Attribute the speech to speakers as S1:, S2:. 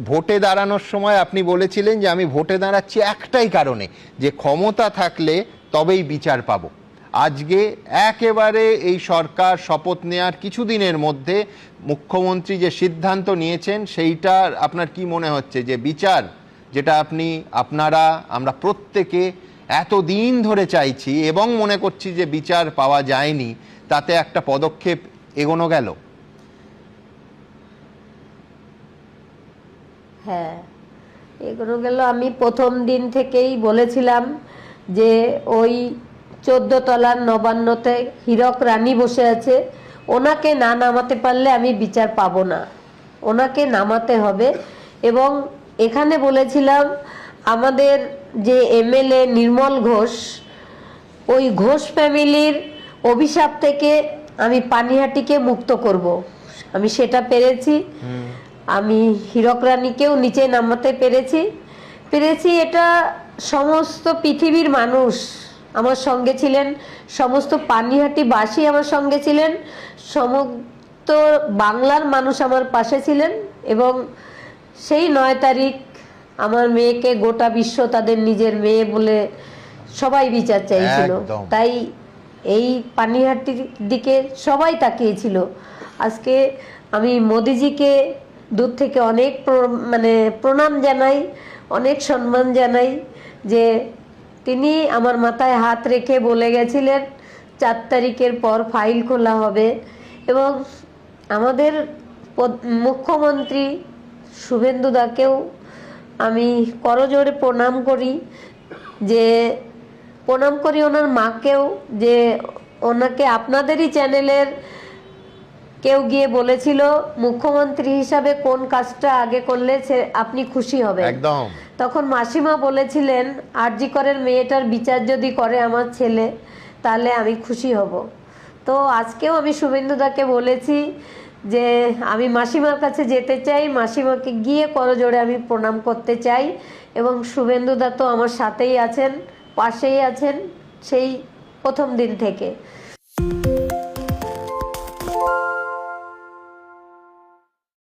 S1: ভোটে দাঁড়ানোর সময় আপনি বলেছিলেন যে আমি ভোটে দাঁড়াচ্ছি একটাই কারণে, যে ক্ষমতা থাকলে তবেই বিচার পাবো। আজকে একেবারে এই সরকার শপথ নেওয়ার কিছুদিনের মধ্যে মুখ্যমন্ত্রী যে সিদ্ধান্ত নিয়েছেন, সেইটার আপনার কি মনে হচ্ছে যে বিচার, যেটা আমরা প্রত্যেকে এতদিন ধরে চাইছি এবং মনে করছি যে বিচার পাওয়া যায়নি, তাতে একটা পদক্ষেপ এগোনো গেল?
S2: হ্যাঁ, এগুলো গেল। আমি প্রথম দিন থেকেই বলেছিলাম যে ওই 14 তলার নবান্নতে হীরক রানী বসে আছে, ওনাকে না নামাতে পারলে আমি বিচার পাবো না, ওনাকে নামাতে হবে। এবং এখানে বলেছিলাম আমাদের যে এমএলএ নির্মল ঘোষ, ওই ঘোষ ফ্যামিলির অভিশাপ থেকে আমি পানিহাটিকে মুক্ত করব, আমি সেটা পেরেছি। আমি হীরক রানীকেও নিচে নামাতে পেরেছি। এটা সমস্ত পৃথিবীর মানুষ আমার সঙ্গে ছিলেন, সমস্ত পানিহাটিবাসী আমার সঙ্গে ছিলেন, সমস্ত বাংলার মানুষ আমার পাশে ছিলেন। এবং সেই 9 তারিখ আমার মেয়েকে গোটা বিশ্ব তাদের নিজের মেয়ে বলে সবাই বিচার চাইছিল। তাই এই পানিহাটির দিকে সবাই তাকিয়েছিল। আজকে আমি মোদিজিকে দূর থেকে অনেক প্রণাম জানাই, অনেক সম্মান জানাই যে তিনি আমার মাথায় হাত রেখে বলে গেছিলেন 4 তারিখের পর ফাইল খোলা হবে। এবং আমাদের মুখ্যমন্ত্রী শুভেন্দু দাকেও আমি করজোড়ে প্রণাম করি, ওনার মাকেও, যে ওনাকে আপনাদেরই চ্যানেলের কেউ গিয়ে বলেছিল মুখ্যমন্ত্রী হিসাবে কোন কাজটা আগে করলে আপনি খুশি হবেন।
S1: একদম।
S2: তখন মাসিমা বলেছিলেন আরজি করের মেয়েটার বিচার যদি করে আমার ছেলে, তাহলে আমি খুশি হব। তো আজকেও আমি শুভেন্দুদাকে বলেছি যে আমি মাসিমার কাছে যেতে চাই, মাসিমাকে গিয়ে করজোড়ে আমি প্রণাম করতে চাই। এবং শুভেন্দুদা তো আমার সাথেই আছেন, পাশেই আছেন সেই প্রথম দিন থেকে।